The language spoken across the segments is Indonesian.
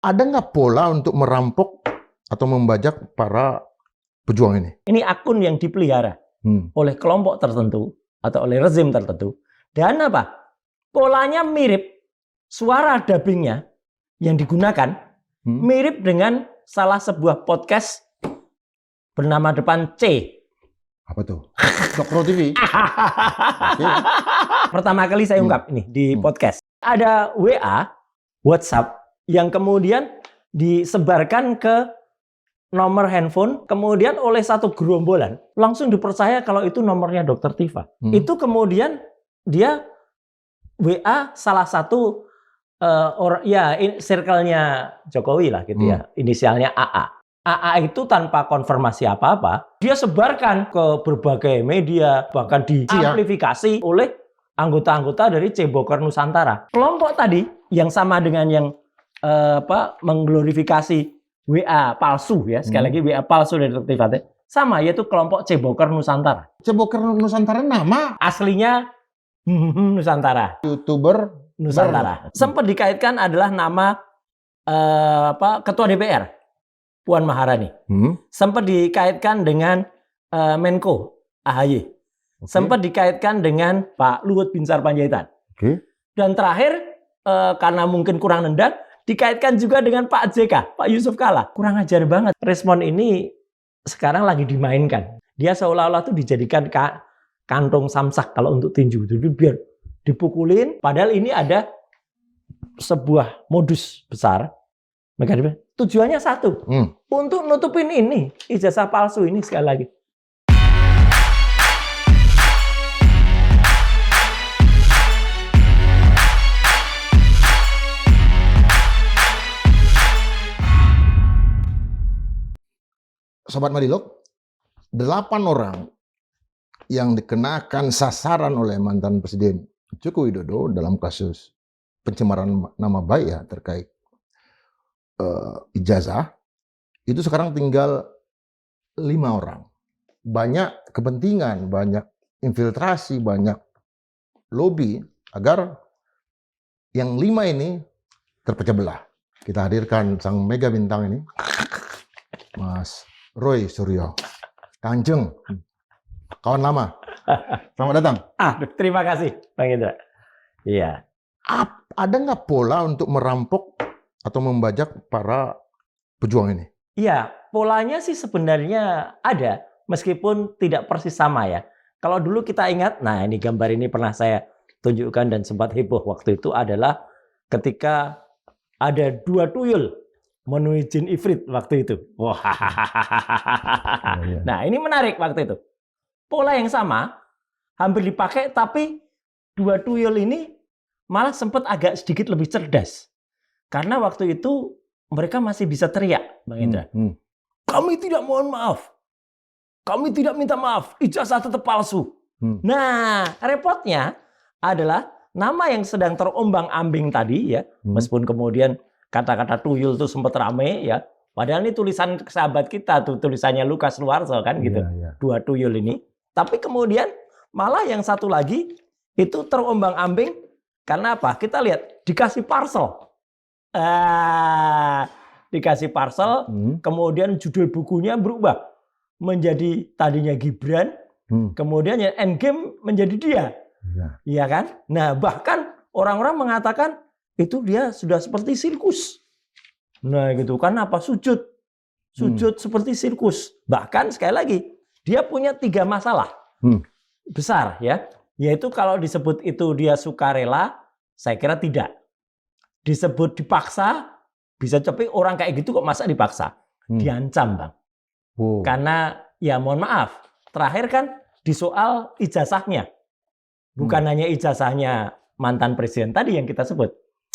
Ada nggak pola untuk merampok atau membajak para pejuang ini? Ini akun yang dipelihara oleh kelompok tertentu atau oleh rezim tertentu. Dan apa? Polanya mirip, suara dubbingnya yang digunakan mirip dengan salah sebuah podcast bernama depan C. Apa tuh? Dokro TV. Okay. Pertama kali saya ungkap ini di podcast. Ada WA, WhatsApp yang kemudian disebarkan ke nomor handphone, kemudian oleh satu gerombolan langsung dipercaya kalau itu nomornya Dr. Tifa. Itu kemudian dia WA salah satu circle-nya Jokowi lah gitu ya, inisialnya AA. AA itu tanpa konfirmasi apa-apa, dia sebarkan ke berbagai media, bahkan diamplifikasi oleh anggota-anggota dari Ceboker Nusantara. Kelompok tadi yang sama dengan yang mengglorifikasi WA palsu ya, sekali lagi WA palsu dari Dr. Tifa sama, yaitu kelompok Ceboker Nusantara. Ceboker Nusantara nama aslinya Nusantara. YouTuber Nusantara. Sempat dikaitkan adalah nama Ketua DPR Puan Maharani. Sempat dikaitkan dengan Menko AHY. Sempat dikaitkan dengan Pak Luhut Binsar Panjaitan. Dan terakhir karena mungkin kurang nendang, dikaitkan juga dengan Pak JK, Pak Yusuf Kalla. Kurang ajar banget. Respon ini sekarang lagi dimainkan. Dia seolah-olah tuh dijadikan kantong samsak kalau untuk tinju. Jadi biar dipukulin. Padahal ini ada sebuah modus besar. Tujuannya satu. Untuk nutupin ini. Ijazah palsu ini sekali lagi. Sobat Madilog, 8 orang yang dikenakan sasaran oleh mantan Presiden Joko Widodo dalam kasus pencemaran nama baik ya terkait ijazah, itu sekarang tinggal 5 orang. Banyak kepentingan, banyak infiltrasi, banyak lobby agar yang 5 ini terpecah belah. Kita hadirkan sang mega bintang ini, Mas Roy Suryo. Kanjeng, kawan lama. Selamat datang. Terima kasih, Bang Indra. Iya. Ada nggak pola untuk merampok atau membajak para pejuang ini? Iya, polanya sih sebenarnya ada, meskipun tidak persis sama ya. Kalau dulu kita ingat, nah ini gambar ini pernah saya tunjukkan dan sempat heboh waktu itu adalah ketika ada 2 tuyul menuhi jin ifrit waktu itu. Wah. Nah, ini menarik waktu itu. Pola yang sama hampir dipakai, tapi 2 tuyul ini malah sempat agak sedikit lebih cerdas. Karena waktu itu mereka masih bisa teriak, Bang Indra. Kami tidak mohon maaf. Kami tidak minta maaf. Ijazah tetap palsu. Nah, repotnya adalah nama yang sedang terombang-ambing tadi ya, meskipun kemudian kata-kata tuyul itu sempat rame ya. Padahal ini tulisan sahabat kita tuh, tulisannya Lukas Luarso kan gitu. 2 tuyul ini. Tapi kemudian malah yang satu lagi itu terombang-ambing karena apa? Kita lihat dikasih parcel. Dikasih parcel, kemudian judul bukunya berubah menjadi tadinya Gibran, kemudian ya Endgame menjadi dia. Iya kan? Nah, bahkan orang-orang mengatakan itu dia sudah seperti sirkus. Nah, gitu kan apa? Sujud seperti sirkus. Bahkan sekali lagi, dia punya 3 masalah besar ya. Yaitu kalau disebut itu dia sukarela, saya kira tidak. Disebut dipaksa, bisa tapi orang kayak gitu kok masa dipaksa? Diancam, Bang. Karena ya mohon maaf, terakhir kan di soal ijazahnya. Bukan hanya ijazahnya mantan presiden tadi yang kita sebut.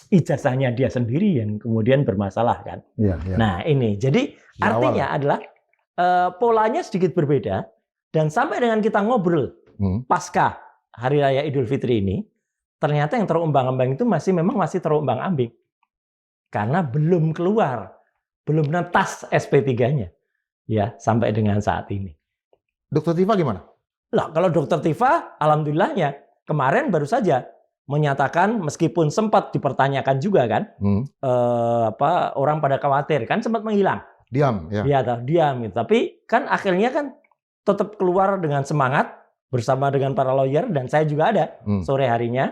Ijazahnya dia sendiri yang kemudian bermasalah kan. Nah ini, jadi artinya adalah polanya sedikit berbeda. Dan sampai dengan kita ngobrol pasca Hari Raya Idul Fitri ini, ternyata yang terombang-ambing itu memang masih terombang-ambing. Karena belum keluar, belum netas SP3-nya. Ya, sampai dengan saat ini. Dr. Tifa gimana? Lah, kalau Dr. Tifa, alhamdulillahnya, kemarin baru saja menyatakan meskipun sempat dipertanyakan juga kan, orang pada khawatir kan sempat menghilang. Diam, ya. Iya, diam gitu. Tapi kan akhirnya kan tetap keluar dengan semangat bersama dengan para lawyer dan saya juga ada sore harinya.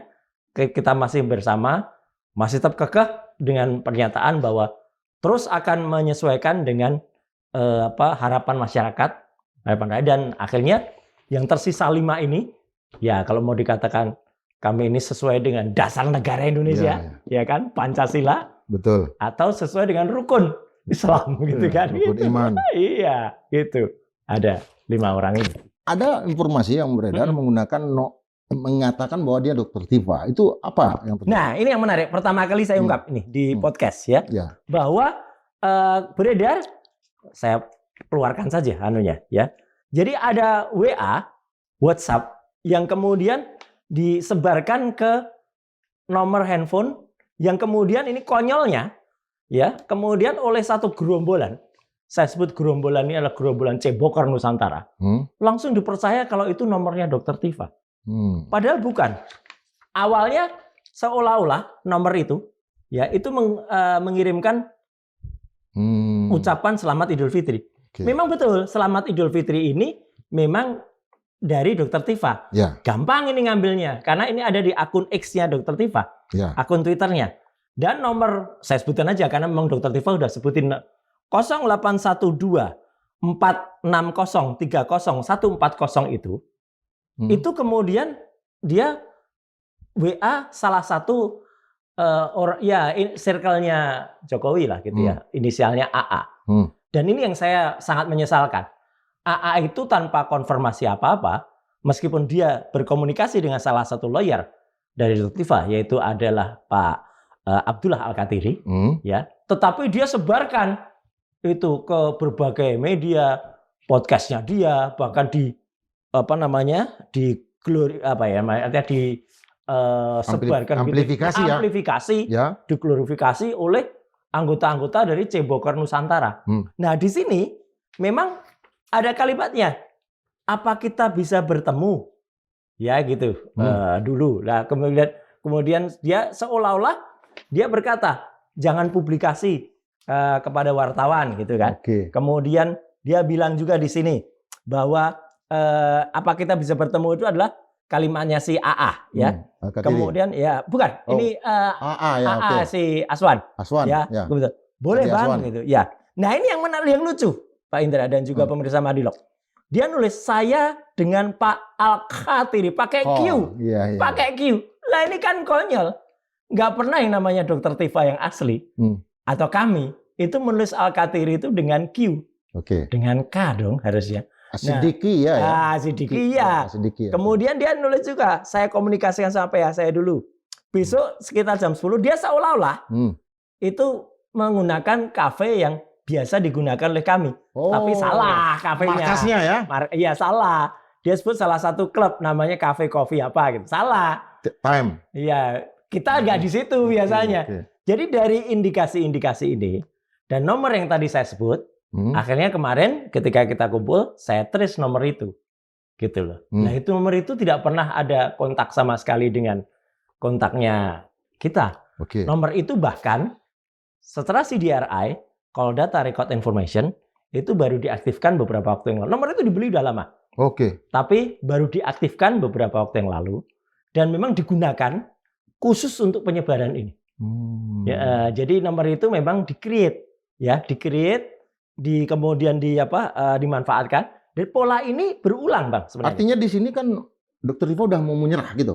Kita masih bersama, masih tetap kekeh dengan pernyataan bahwa terus akan menyesuaikan dengan harapan masyarakat. Dan akhirnya yang tersisa 5 ini, ya kalau mau dikatakan kami ini sesuai dengan dasar negara Indonesia, ya kan, Pancasila, betul, atau sesuai dengan rukun Islam, gitu kan? Rukun gitu. iman. Iya, itu ada 5 orang ini. Ada informasi yang beredar mengatakan bahwa dia Dr. Tifa. Itu apa yang terjadi? Nah, ini yang menarik. Pertama kali saya ungkap ini di podcast ya, bahwa beredar, saya keluarkan saja anunya ya. Jadi ada WA, WhatsApp yang kemudian disebarkan ke nomor handphone yang kemudian ini konyolnya ya, kemudian oleh satu gerombolan, saya sebut gerombolan ini adalah gerombolan Ceboker Nusantara, langsung dipercaya kalau itu nomornya Dr. Tifa. Padahal bukan. Awalnya seolah-olah nomor itu ya itu mengirimkan ucapan Selamat Idul Fitri. Memang betul, Selamat Idul Fitri ini memang dari Dr. Tifa. Gampang ini ngambilnya karena ini ada di akun X-nya Dr. Tifa, akun Twitternya. Dan nomor saya sebutin aja karena memang Dr. Tifa udah sebutin 0812 460 30140 itu kemudian dia WA salah satu circle-nya Jokowi lah gitu ya, inisialnya AA. Dan ini yang saya sangat menyesalkan. AA itu tanpa konfirmasi apa-apa, meskipun dia berkomunikasi dengan salah satu lawyer dari Dr. Tifa, yaitu adalah Pak Abdullah Al-Katiri, ya, tetapi dia sebarkan itu ke berbagai media, podcastnya dia, bahkan di sebarkan amplifikasi, diglorifikasi oleh anggota-anggota dari Ceboker Nusantara. Nah di sini memang ada kalimatnya, apa kita bisa bertemu, ya gitu dulu. Nah kemudian dia seolah-olah dia berkata jangan publikasi kepada wartawan gitu kan. Kemudian dia bilang juga di sini bahwa apa kita bisa bertemu itu adalah kalimatnya si AA ya. Kemudian ya bukan ini AA si Aswan ya. Boleh Bang gitu ya. Nah ini yang menarik, yang lucu Pak Indra dan juga pemirsa Madilog. Dia nulis saya dengan Pak Al-Katiri pakai Q. Pakai Q. Lah ini kan konyol. Nggak pernah yang namanya Dr. Tifa yang asli atau kami itu menulis Al-Katiri itu dengan Q. Dengan K dong harusnya. Sidiki Sidiki ya. Kemudian dia nulis juga, saya komunikasikan sama PH saya dulu. Besok sekitar jam 10 dia seolah-olah itu menggunakan kafe yang biasa digunakan oleh kami. Tapi salah kafenya. Markasnya ya? Iya salah. Dia sebut salah satu klub namanya Cafe Coffee apa gitu. Salah. Time. Iya, kita nggak di situ biasanya. Jadi dari indikasi-indikasi ini dan nomor yang tadi saya sebut, akhirnya kemarin ketika kita kumpul, saya trace nomor itu. Gitu loh. Nah, itu nomor itu tidak pernah ada kontak sama sekali dengan kontaknya kita. Nomor itu bahkan setelah CDRI, Call Data Record Information, itu baru diaktifkan beberapa waktu yang lalu. Nomor itu dibeli udah lama. Tapi baru diaktifkan beberapa waktu yang lalu dan memang digunakan khusus untuk penyebaran ini. Jadi nomor itu memang di-create, kemudian dimanfaatkan. Dan pola ini berulang, Bang, sebenarnya. Artinya di sini kan Dr. Tifa udah mau menyerah gitu.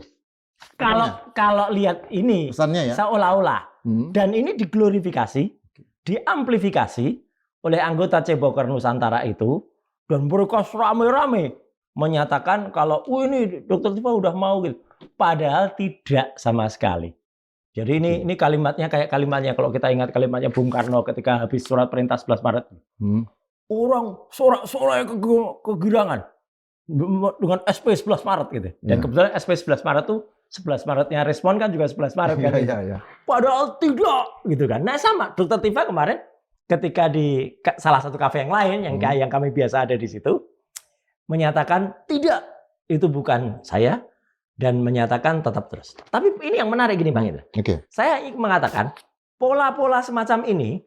Kalau lihat ini pesannya ya, seolah-olah dan ini diglorifikasi, diamplifikasi oleh anggota Ceboker Nusantara itu dan mereka rame-rame menyatakan kalau ini Dr. Tifa udah mau gitu. Padahal tidak sama sekali. Jadi ini kalimatnya kayak kalimatnya kalau kita ingat kalimatnya Bung Karno ketika habis surat perintah 11 Maret. Orang sorak-sorai kegirangan dengan SP 11 Maret gitu. Dan kebetulan SP 11 Maret tuh 11 Maretnya respon kan juga 11 Maret kan. Padahal tidak gitu kan. Nah sama Dr. Tifa kemarin ketika di salah satu kafe yang lain yang kami biasa ada di situ menyatakan tidak, itu bukan saya dan menyatakan tetap terus. Tapi ini yang menarik gini Bang Indra. Saya mengatakan pola-pola semacam ini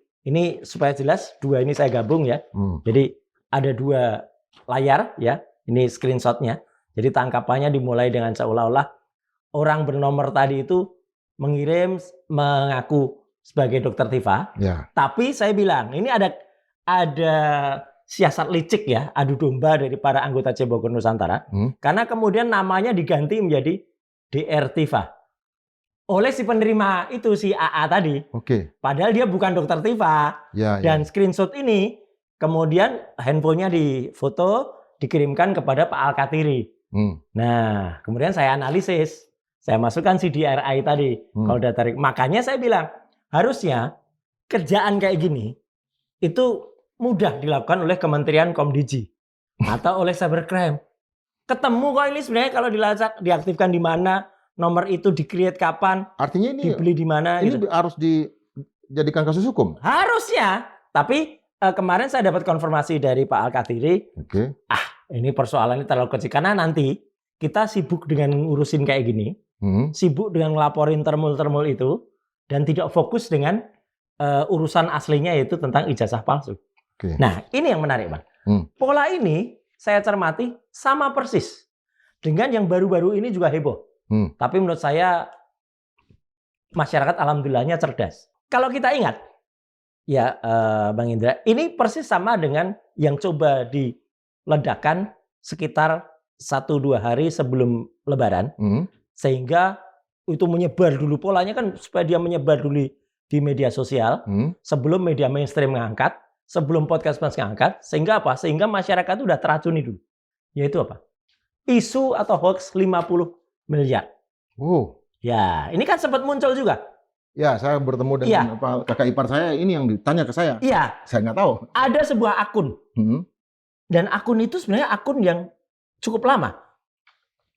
supaya jelas, dua ini saya gabung ya. Jadi ada dua layar ya, ini screenshotnya. Jadi tangkapannya dimulai dengan seolah-olah orang bernomor tadi itu mengirim mengaku sebagai Dokter Tifa. Tapi saya bilang ini ada siasat licik ya, adu domba dari para anggota Cebogor Nusantara. Karena kemudian namanya diganti menjadi DR Tifa oleh si penerima itu, si AA tadi. Padahal dia bukan Dokter Tifa. Dan screenshot ini kemudian handphonenya difoto, dikirimkan kepada Pak Al-Katiri. Nah, kemudian saya analisis. Saya masukkan si DRI tadi. Kalau udah tarik. Makanya saya bilang, harusnya kerjaan kayak gini itu mudah dilakukan oleh Kementerian Komdiji atau oleh Cybercrime. Ketemu kok ini sebenarnya kalau dilacak, diaktifkan di mana, nomor itu di-create kapan, artinya ini dibeli di mana. Ini gitu. Harus dijadikan kasus hukum? Harusnya. Tapi kemarin saya dapat konfirmasi dari Pak Al-Katiri. Ini persoalan ini terlalu kecil. Karena nanti kita sibuk dengan ngurusin kayak gini. Sibuk dengan ngelaporin termul-termul itu. Dan tidak fokus dengan urusan aslinya, yaitu tentang ijazah palsu. Nah, ini yang menarik, Bang. Pola ini saya cermati sama persis dengan yang baru-baru ini juga heboh. Tapi menurut saya masyarakat alhamdulillahnya cerdas. Kalau kita ingat, ya Bang Indra, ini persis sama dengan yang coba diledakkan sekitar 1-2 hari sebelum Lebaran, sehingga itu menyebar dulu, polanya kan supaya dia menyebar dulu di media sosial sebelum media mainstream mengangkat, sebelum podcast ngangkat, sehingga apa? Sehingga masyarakat itu udah teracuni dulu. Yaitu apa? Isu atau hoax 50 miliar. Ya, ini kan sempat muncul juga. Ya, saya bertemu dengan kakak ipar saya, ini yang ditanya ke saya. Iya. Saya nggak tahu. Ada sebuah akun. Dan akun itu sebenarnya akun yang cukup lama.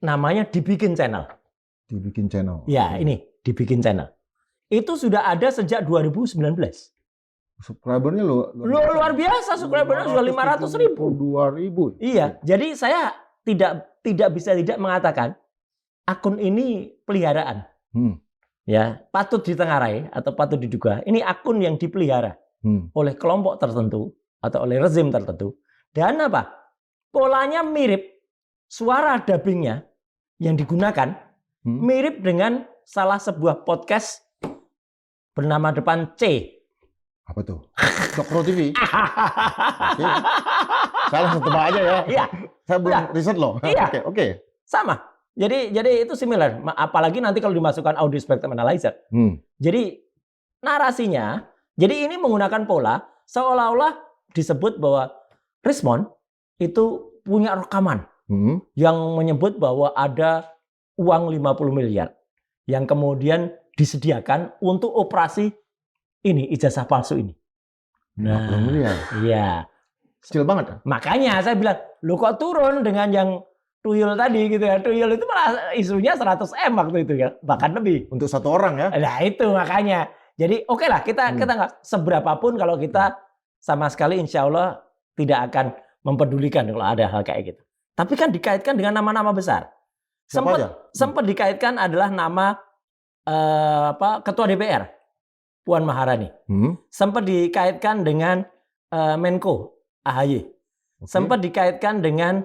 Namanya Dibikin Channel. Dibikin Channel. Ya, ini Dibikin Channel. Itu sudah ada sejak 2019. Subscribernya luar biasa, subscribernya sudah 500.000. 2.000. Iya, jadi saya tidak bisa tidak mengatakan akun ini peliharaan. Ya, patut ditengarai atau patut diduga ini akun yang dipelihara oleh kelompok tertentu atau oleh rezim tertentu. Dan apa? Polanya mirip, suara dubbingnya yang digunakan mirip dengan salah sebuah podcast bernama depan C. Apa tuh? Dokro TV. Saya langsung tebak aja ya. Iya. Saya belum riset loh. Iya. Oke. Sama. Jadi itu similar. Apalagi nanti kalau dimasukkan audio spectrum analyzer. Jadi narasinya, jadi ini menggunakan pola seolah-olah disebut bahwa Rismond itu punya rekaman yang menyebut bahwa ada uang 50 miliar yang kemudian disediakan untuk operasi ini, ijazah palsu ini. 50 miliar? Iya. Kecil banget. Makanya saya bilang, lo kok turun dengan yang tuyul tadi gitu ya. Tuyul itu malah isunya 100M waktu itu ya, bahkan lebih. Untuk satu orang ya? Nah itu makanya. Jadi oke lah, kita nggak seberapapun kalau kita sama sekali insya Allah tidak akan mempedulikan kalau ada hal kayak gitu. Tapi kan dikaitkan dengan nama-nama besar. Sempat dikaitkan adalah nama Ketua DPR Puan Maharani. Sempat dikaitkan dengan Menko AHY. Sempat dikaitkan dengan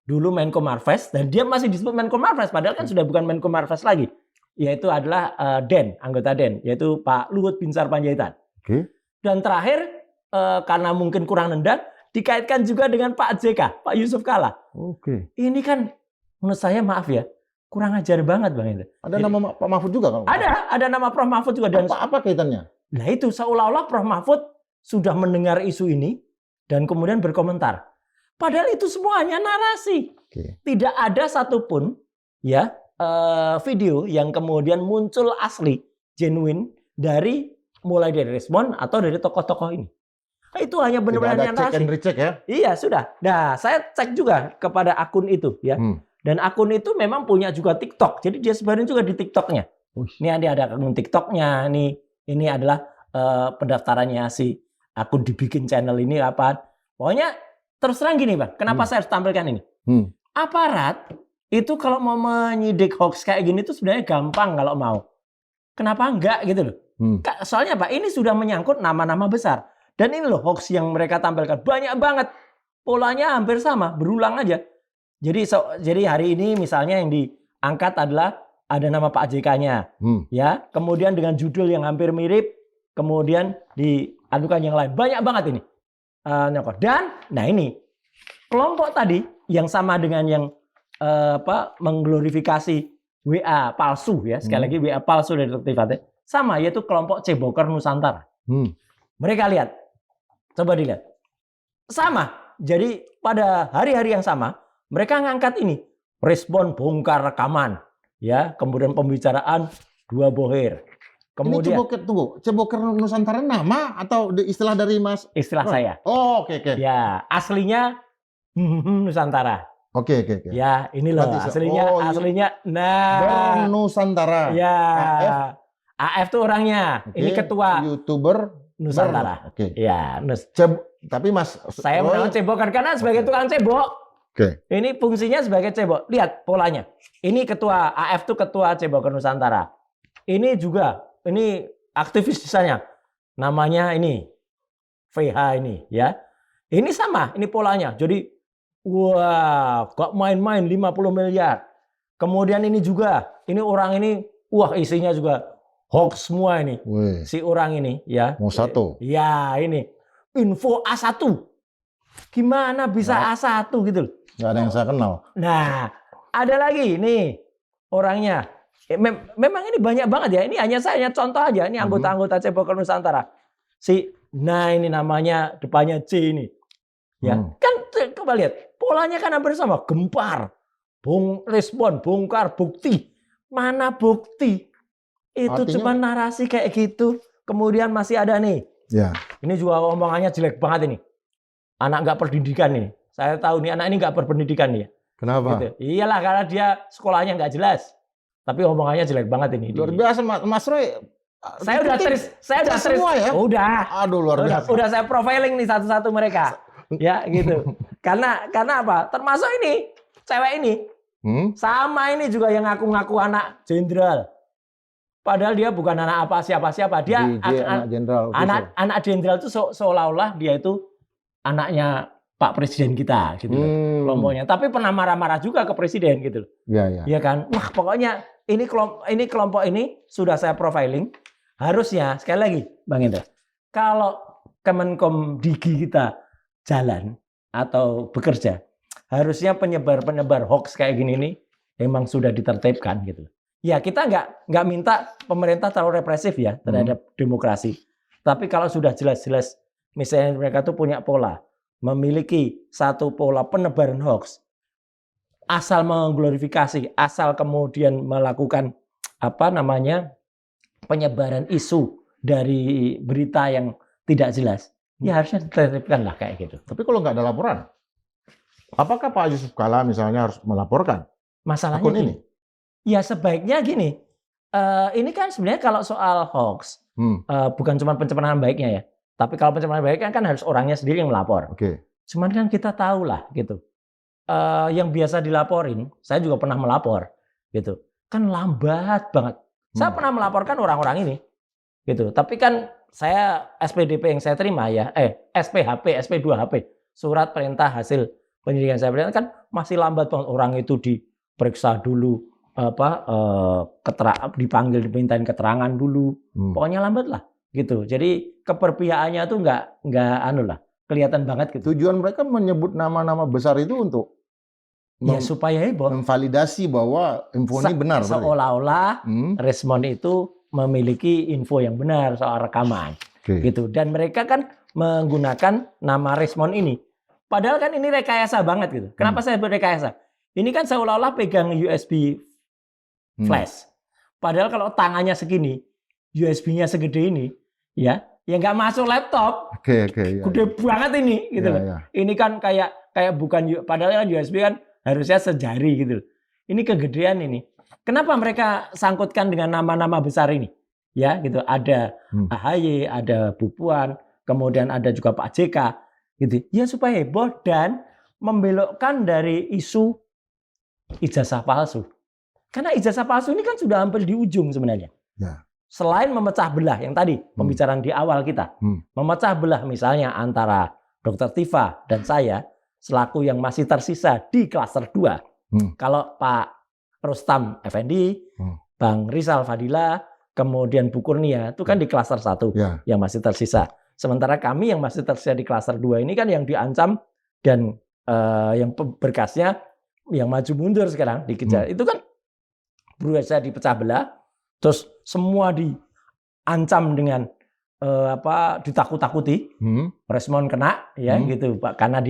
dulu Menko Marves, dan dia masih disebut Menko Marves padahal kan sudah bukan Menko Marves lagi, yaitu adalah anggota DEN, yaitu Pak Luhut Binsar Panjaitan. Dan terakhir karena mungkin kurang nendang, dikaitkan juga dengan Pak JK, Pak Yusuf Kalla. Ini kan menurut saya maaf ya, kurang ajar banget Bang Indra. Ada nama Pak Mahfud juga kan? Ada nama Prof Mahfud juga. Dan apa kaitannya? Nah itu seolah-olah Prof Mahfud sudah mendengar isu ini dan kemudian berkomentar. Padahal itu semuanya narasi. Tidak ada satupun ya video yang kemudian muncul asli, genuine mulai dari Rismond atau dari tokoh-tokoh ini. Nah, itu hanya benar-benar narasi. Cek and recheck ya? Iya sudah. Nah saya cek juga kepada akun itu ya. Dan akun itu memang punya juga TikTok. Jadi dia sebarin juga di TikToknya. Ini ada akun TikToknya. Ini adalah pendaftarannya si akun Dibikin Channel ini apa. Pokoknya terus terang gini Bang. Kenapa saya harus tampilkan ini? Aparat Itu kalau mau menyidik hoax kayak gini tuh sebenarnya gampang kalau mau. Kenapa enggak gitu loh? Soalnya Pak, ini sudah menyangkut nama-nama besar. Dan ini loh hoax yang mereka tampilkan. Banyak banget. Polanya hampir sama, berulang aja. Jadi hari ini misalnya yang diangkat adalah ada nama Pak JK-nya. Ya, kemudian dengan judul yang hampir mirip, kemudian diadukan yang lain. Banyak banget ini. Dan nah ini kelompok tadi yang sama dengan yang mengglorifikasi WA palsu ya, sekali lagi WA palsu dari Dr. Fatih, sama yaitu kelompok Ceboker Nusantara. Mereka lihat, coba dilihat, sama. Jadi pada hari-hari yang sama mereka ngangkat ini respon bongkar rekaman, ya, kemudian pembicaraan dua bohir. Kemudian ini Ceboker Nusantara nama atau istilah dari Mas? Istilah saya. Oh, oke. Ya, aslinya Nusantara. Oke. Ya, ini loh aslinya. Nah, Nusantara. Ya. AF tuh orangnya. Okay. Ini ketua YouTuber Nusantara. Oke. Ya, tapi Mas, saya mengenal Cebokan karena sebagai tukang cebok. Oke. Ini fungsinya sebagai cebok. Lihat polanya. Ini ketua AF tuh ketua Cebokan Nusantara. Ini juga aktivis di sana. Namanya ini VH ini ya. Ini sama, ini polanya. Jadi wah, gak main-main 50 miliar. Kemudian ini juga, ini orang ini, wah isinya juga hoax semua ini. Wih. Si orang ini ya. Mau satu. Ya ini, info A1. Gimana bisa A1 gitu. Gak ada yang saya kenal. Nah, ada lagi nih orangnya. Memang ini banyak banget ya. Ini hanya contoh aja. Ini anggota-anggota Ceboker Nusantara. Nah ini namanya depannya C ini. Ya, kan coba lihat. Polanya kan hampir sama, gempar, respon, bongkar, bukti. Mana bukti? Itu cuma narasi kayak gitu. Kemudian masih ada nih. Ya. Ini juga omongannya jelek banget ini. Anak nggak pendidikan nih. Saya tahu nih anak ini nggak berpendidikan nih. Kenapa? Gitu. Iyalah karena dia sekolahnya nggak jelas. Tapi omongannya jelek banget ini. Luar biasa Mas Roy. Saya udah semua ya? Udah. Aduh luar biasa. Udah saya profiling nih satu-satu mereka. Ya gitu. Karena apa? Termasuk ini cewek ini sama ini juga yang ngaku-ngaku anak jenderal. Padahal dia bukan anak siapa-siapa. Dia anak jenderal. Anak jenderal itu seolah-olah dia itu anaknya Pak Presiden kita gitu kelompoknya. Tapi pernah marah-marah juga ke Presiden gitu. Iya kan? Wah pokoknya ini kelompok ini sudah saya profiling. Harusnya sekali lagi Bang Indra, kalau Kemenkom Digi kita jalan atau bekerja, harusnya penyebar hoax kayak gini nih emang sudah ditertibkan gitu. Ya kita nggak minta pemerintah terlalu represif ya terhadap demokrasi. Tapi kalau sudah jelas-jelas misalnya mereka tuh punya pola, memiliki satu pola penebaran hoax, asal mengglorifikasi, asal kemudian melakukan penyebaran isu dari berita yang tidak jelas. Ya harusnya ditertibkan lah kayak gitu. Tapi kalau nggak ada laporan, apakah Pak Yusuf Kalla misalnya harus melaporkan masalahnya akun ini? Ya sebaiknya gini, ini kan sebenarnya kalau soal hoax, bukan cuma pencemaran baiknya ya. Tapi kalau pencemaran baiknya kan harus orangnya sendiri yang melapor. Oke. Cuman kan kita tahu lah gitu. Yang biasa dilaporin, saya juga pernah melapor gitu. Kan lambat banget. Saya pernah melaporkan orang-orang ini gitu. Tapi kan saya SPDP yang saya terima ya, SPHP, SP2HP, surat perintah hasil penyidikan saya berikan kan masih lambat banget. Orang itu diperiksa dulu, dipanggil, dimintain keterangan dulu, pokoknya lambat lah gitu. Jadi keberpihakannya tuh nggak kelihatan banget gitu. Tujuan mereka menyebut nama-nama besar itu untuk supaya heboh, memvalidasi bahwa info ini benar. Seolah-olah respon itu memiliki info yang benar soal rekaman, gitu. Dan mereka kan menggunakan nama respon ini. Padahal kan ini rekayasa banget gitu. Kenapa saya berrekayasa? Ini kan seolah-olah pegang USB flash. Padahal kalau tangannya segini, USB-nya segede ini, ya nggak masuk laptop. Gede banget ini, gitu loh. Ini kan kayak bukan, padahal kan USB kan harusnya sejari gitu. Ini kegedean ini. Kenapa mereka sangkutkan dengan nama-nama besar ini? Ya, gitu. Ada AHY, ada Bu Puan, kemudian ada juga Pak JK, gitu. Ya supaya heboh dan membelokkan dari isu ijazah palsu. Karena ijazah palsu ini kan sudah hampir di ujung sebenarnya. Ya. Selain memecah belah yang tadi pembicaraan di awal kita, memecah belah misalnya antara Dr. Tifa dan saya selaku yang masih tersisa di klaster 2. Kalau Pak Rustam Effendi, Bang Rizal Fadila, kemudian Bu Kurnia itu kan di klaster 1 yang masih tersisa. Sementara kami yang masih tersisa di klaster 2 ini kan yang diancam dan yang berkasnya yang maju mundur sekarang dikejar. Itu kan berusaha dipecah belah, terus semua diancam dengan ditakut-takuti, respon kena ya gitu Pak, karena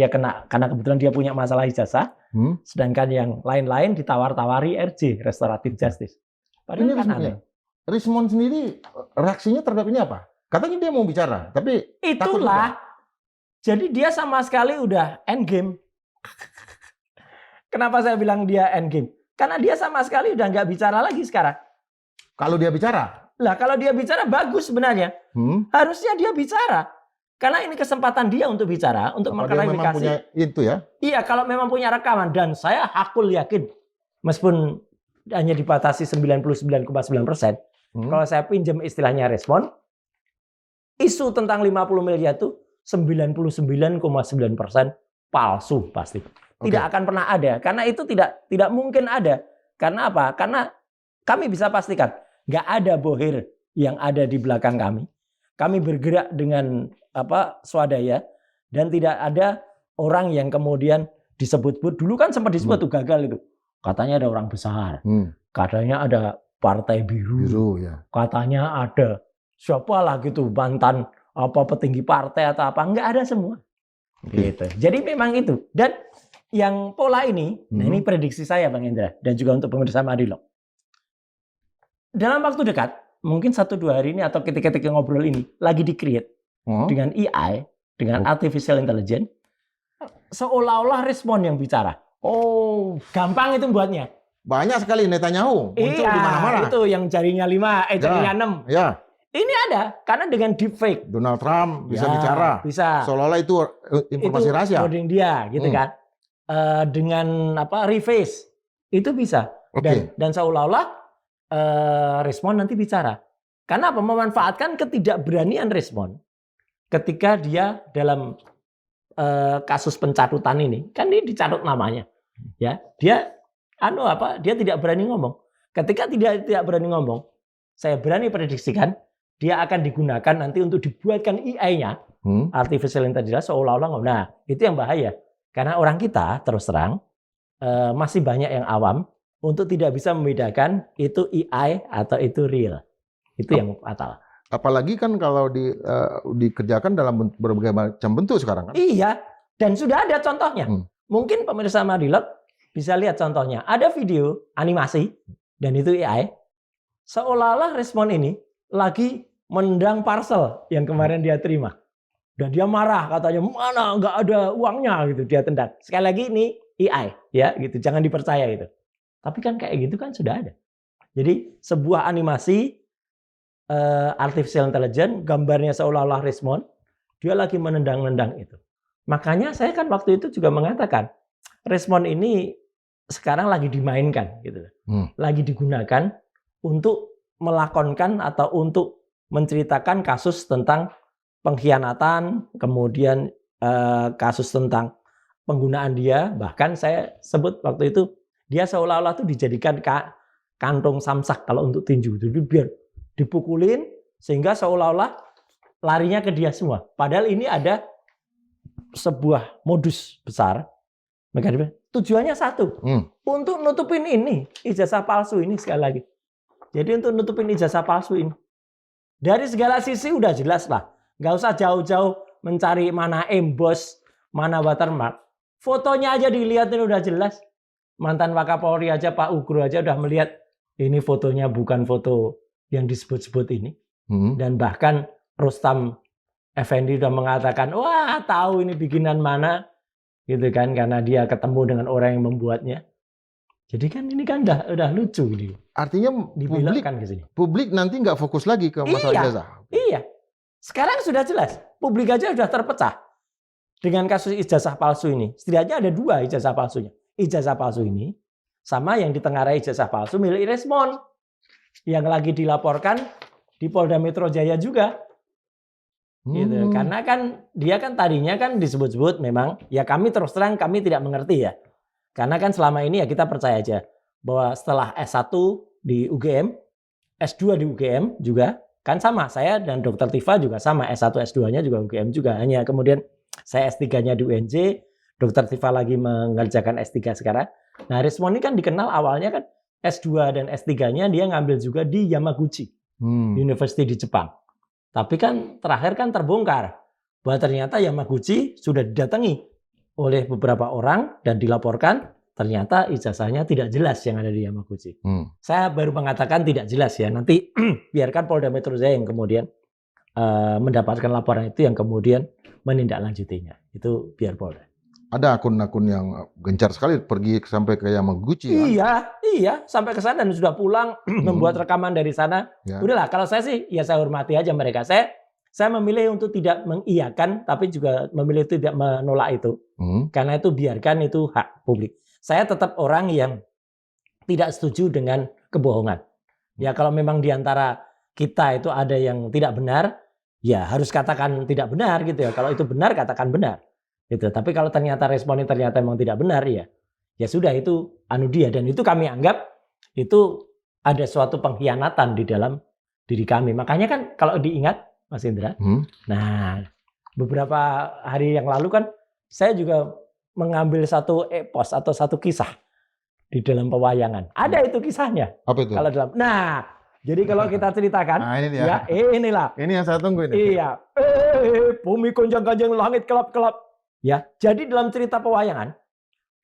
kebetulan dia punya masalah ijazah, sedangkan yang lain-lain ditawar-tawari RJ restoratif justice. Padahal kan aneh. Rismon sendiri reaksinya terhadap ini apa? Katanya dia mau bicara, tapi itulah. Jadi dia sama sekali udah endgame. Kenapa saya bilang dia endgame? Karena dia sama sekali udah nggak bicara lagi sekarang. Kalau dia bicara? Lah kalau dia bicara bagus sebenarnya. Harusnya dia bicara. Karena ini kesempatan dia untuk bicara, untuk mengklarifikasi. Punya itu ya? Iya, kalau memang punya rekaman. Dan saya hakul yakin, meskipun hanya dibatasi 99,9%, kalau saya pinjam istilahnya respon, isu tentang 50 miliar itu 99,9% palsu pasti. Tidak akan pernah ada. Karena itu tidak mungkin ada. Karena apa? Karena kami bisa pastikan nggak ada bohir yang ada di belakang kami. Kami bergerak dengan swadaya dan tidak ada orang yang kemudian disebut-sebut. Dulu kan sempat disebut tuh gagal itu. Katanya ada orang besar. Katanya ada partai biru ya. Katanya ada siapa lah gitu mantan petinggi partai atau apa. Nggak ada semua. Gitu. Jadi memang itu. Dan yang pola ini, nah ini prediksi saya Bang Indra dan juga untuk pemirsa Madilog. Dalam waktu dekat, mungkin 1-2 hari ini atau ketika ngobrol ini lagi di-create dengan AI, dengan artificial intelligence, seolah-olah respon yang bicara. Oh, gampang itu buatnya. Banyak sekali Netanyahu muncul di mana-mana. Itu yang jarinya 5, jarinya 6. Ya. Ini ada karena dengan deepfake. Donald Trump bisa bicara. Bisa. Seolah-olah itu informasi rahasia. Coding dia, gitu kan. Dengan reface itu bisa. Dan seolah-olah respon nanti bicara. Karena apa? Memanfaatkan ketidakberanian respon ketika dia dalam kasus pencatutan ini, kan ini dicatut namanya. Ya, dia dia tidak berani ngomong. Ketika tidak berani ngomong, saya berani prediksikan dia akan digunakan nanti untuk dibuatkan AI-nya, artificial intelligence seolah-olah ngomong. Nah, itu yang bahaya. Karena orang kita terus terang masih banyak yang awam untuk tidak bisa membedakan itu AI atau itu real. Itu yang fatal. Apalagi kan kalau dikerjakan dalam berbagai macam bentuk sekarang kan? Iya, dan sudah ada contohnya. Mungkin pemirsa Madilog bisa lihat contohnya. Ada video animasi dan itu AI. Seolah-olah respon ini lagi mendang parcel yang kemarin dia terima. Dan dia marah katanya, mana nggak ada uangnya gitu, dia tendang. Sekali lagi ini AI ya gitu, jangan dipercaya itu. Tapi kan kayak gitu kan sudah ada. Jadi sebuah animasi artificial intelligence, gambarnya seolah-olah respon, dia lagi menendang-nendang itu. Makanya saya kan waktu itu juga mengatakan, respon ini sekarang lagi dimainkan gitu. Lagi digunakan untuk melakonkan atau untuk menceritakan kasus tentang pengkhianatan, kemudian kasus tentang penggunaan dia, bahkan saya sebut waktu itu dia seolah-olah tuh dijadikan kantung samsak kalau untuk tinju, jadi biar dipukulin sehingga seolah-olah larinya ke dia semua. Padahal ini ada sebuah modus besar. Tujuannya satu, untuk nutupin ini ijazah palsu ini sekali lagi. Jadi untuk nutupin ijazah palsu ini dari segala sisi udah jelas lah. Nggak usah jauh-jauh mencari mana emboss, mana watermark. Fotonya aja dilihatin udah jelas. Mantan Wakapolri aja, Pak Ugro aja udah melihat ini fotonya bukan foto yang disebut-sebut ini. Dan bahkan Rustam Effendi udah mengatakan, wah tahu ini bikinan mana. Gitu kan, karena dia ketemu dengan orang yang membuatnya. Jadi kan ini kan udah lucu ini. Artinya publik nanti nggak fokus lagi ke masalah ijazah. Iya. Sekarang sudah jelas, publik aja sudah terpecah dengan kasus ijazah palsu ini. Setidaknya ada 2 ijazah palsunya. Ijazah palsu ini sama yang ditengarai ijazah palsu milik Resmond yang lagi dilaporkan di Polda Metro Jaya juga. Gitu. Karena kan dia kan tadinya kan disebut-sebut memang ya kami terus terang kami tidak mengerti ya. Karena kan selama ini ya kita percaya aja bahwa setelah S1 di UGM, S2 di UGM juga kan sama. Saya dan Dr. Tifa juga sama, S1 S2-nya juga UGM juga. Hanya kemudian saya S3-nya di UNJ, Dr. Tifa lagi mengerjakan S3 sekarang. Nah, Resmond ini kan dikenal awalnya kan S2 dan S3-nya dia ngambil juga di Yamaguchi University di Jepang. Tapi kan terakhir kan terbongkar bahwa ternyata Yamaguchi sudah didatangi oleh beberapa orang dan dilaporkan ternyata ijazahnya tidak jelas yang ada di Yamaguchi. Saya baru mengatakan tidak jelas ya. Nanti biarkan Polda Metro Jaya yang kemudian mendapatkan laporan itu yang kemudian menindaklanjutinya. Itu biar Polda. Ada akun-akun yang gencar sekali pergi sampai ke Yamaguchi. Iya, sampai ke sana dan sudah pulang membuat rekaman dari sana. Ya. Udahlah, kalau saya sih ya saya hormati aja mereka. Saya memilih untuk tidak mengiyakan, tapi juga memilih tidak menolak itu. Karena itu biarkan itu hak publik. Saya tetap orang yang tidak setuju dengan kebohongan. Ya kalau memang diantara kita itu ada yang tidak benar, ya harus katakan tidak benar gitu ya. Kalau itu benar katakan benar. Gitu. Tapi kalau ternyata responnya ternyata memang tidak benar ya sudah itu anu dia dan itu kami anggap itu ada suatu pengkhianatan di dalam diri kami. Makanya kan kalau diingat Mas Indra, nah beberapa hari yang lalu kan saya juga mengambil satu epos atau satu kisah di dalam pewayangan. Ada itu kisahnya. Apa itu? Kalau dalam, nah jadi kalau kita ceritakan, ini dia. Ya inilah. Ini yang saya tunggu ini. Iya. Bumi gonjang-ganjing, langit kelap-kelap. Ya, jadi dalam cerita pewayangan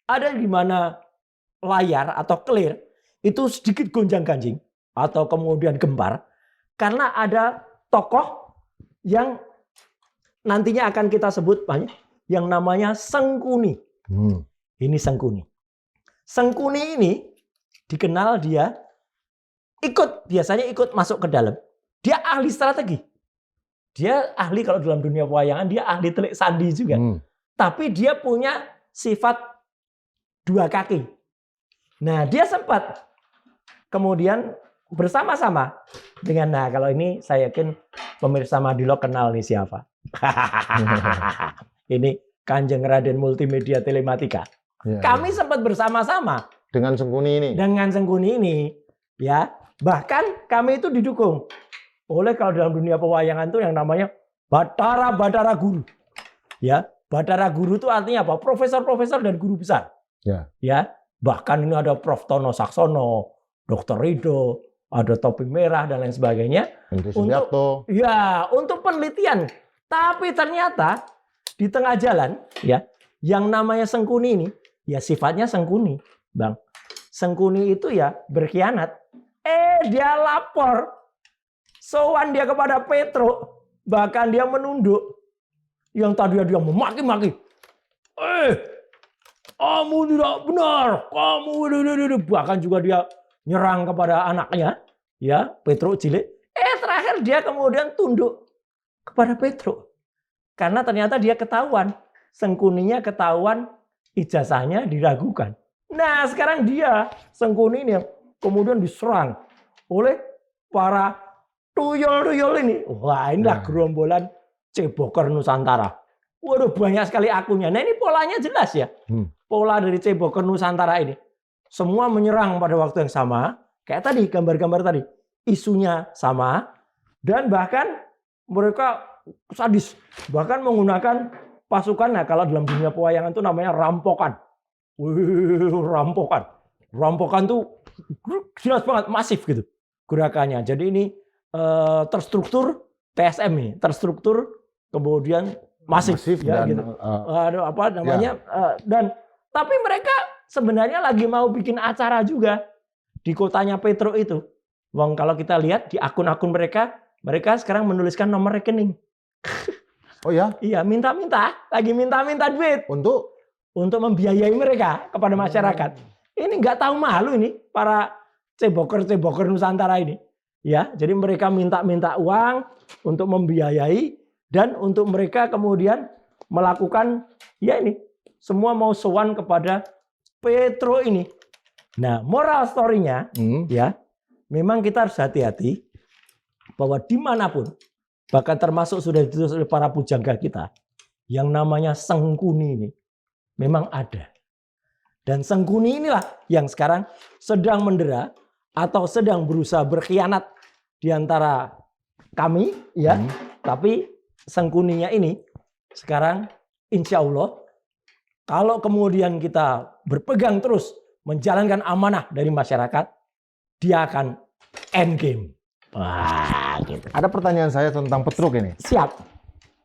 ada di mana layar atau clear itu sedikit gonjang-ganjing atau kemudian gempar karena ada tokoh yang nantinya akan kita sebut banyak yang namanya Sengkuni. Ini Sengkuni. Sengkuni ini dikenal dia biasanya ikut masuk ke dalam. Dia ahli strategi. Dia ahli kalau dalam dunia pewayangan dia ahli telik sandi juga. Tapi dia punya sifat dua kaki. Nah, dia sempat kemudian bersama-sama dengan, nah kalau ini saya yakin pemirsa Madilog kenal nih siapa. Ini Kanjeng Raden Multimedia Telematika. Ya, kami sempat bersama-sama. Dengan Sengkuni ini? Dengan Sengkuni ini. Ya, bahkan kami itu didukung oleh kalau dalam dunia pewayangan itu yang namanya Batara Guru. Ya. Batara Guru itu artinya apa? Profesor-profesor dan guru besar. Ya. Bahkan ini ada Prof. Tono Saksono, Dr. Rido, ada Topi Merah dan lain sebagainya. Untuk penelitian. Tapi ternyata di tengah jalan ya, yang namanya Sengkuni ini ya sifatnya Sengkuni, Bang. Sengkuni itu ya berkhianat. Dia lapor. Sowan dia kepada Petro, bahkan dia menunduk. Yang tadi dia memaki-maki. Kamu tidak benar. Bahkan juga dia nyerang kepada anaknya. Ya, Petro cilik. Terakhir dia kemudian tunduk kepada Petro. Karena ternyata dia ketahuan. Sengkuninya ketahuan ijazahnya diragukan. Nah sekarang dia, Sengkuni ini yang kemudian diserang oleh para tuyul-tuyul ini. Wah inilah gerombolan Ceboker Nusantara. Waduh banyak sekali akunnya. Nah ini polanya jelas ya. Pola dari Ceboker Nusantara ini. Semua menyerang pada waktu yang sama. Kayak tadi gambar-gambar tadi. Isunya sama. Dan bahkan mereka sadis. Bahkan menggunakan pasukan. Nah kalau dalam dunia pewayangan itu namanya rampokan. Rampokan. Rampokan tuh jelas banget. Masif gitu gerakannya. Jadi ini terstruktur TSM ini. Terstruktur. Kemudian masif ya dan, gitu. Apa namanya? Dan tapi mereka sebenarnya lagi mau bikin acara juga di kotanya Petro itu. Wong kalau kita lihat di akun-akun mereka sekarang menuliskan nomor rekening. Oh ya? Iya, lagi minta duit untuk membiayai mereka kepada masyarakat. Ini nggak tahu malu ini para ceboker Nusantara ini. Ya, jadi mereka minta uang untuk membiayai. Dan untuk mereka kemudian melakukan, ya ini, semua mau sowan kepada Petro ini. Nah, moral story-nya ya, memang kita harus hati-hati bahwa dimanapun, bahkan termasuk sudah ditulis oleh para pujangga kita, yang namanya Sengkuni ini memang ada. Dan Sengkuni inilah yang sekarang sedang mendera atau sedang berusaha berkhianat di antara kami, ya. Tapi Sengkuninya ini sekarang insya Allah, kalau kemudian kita berpegang terus menjalankan amanah dari masyarakat, dia akan end game. Wah, gitu. Ada pertanyaan saya tentang Petruk ini. Siap.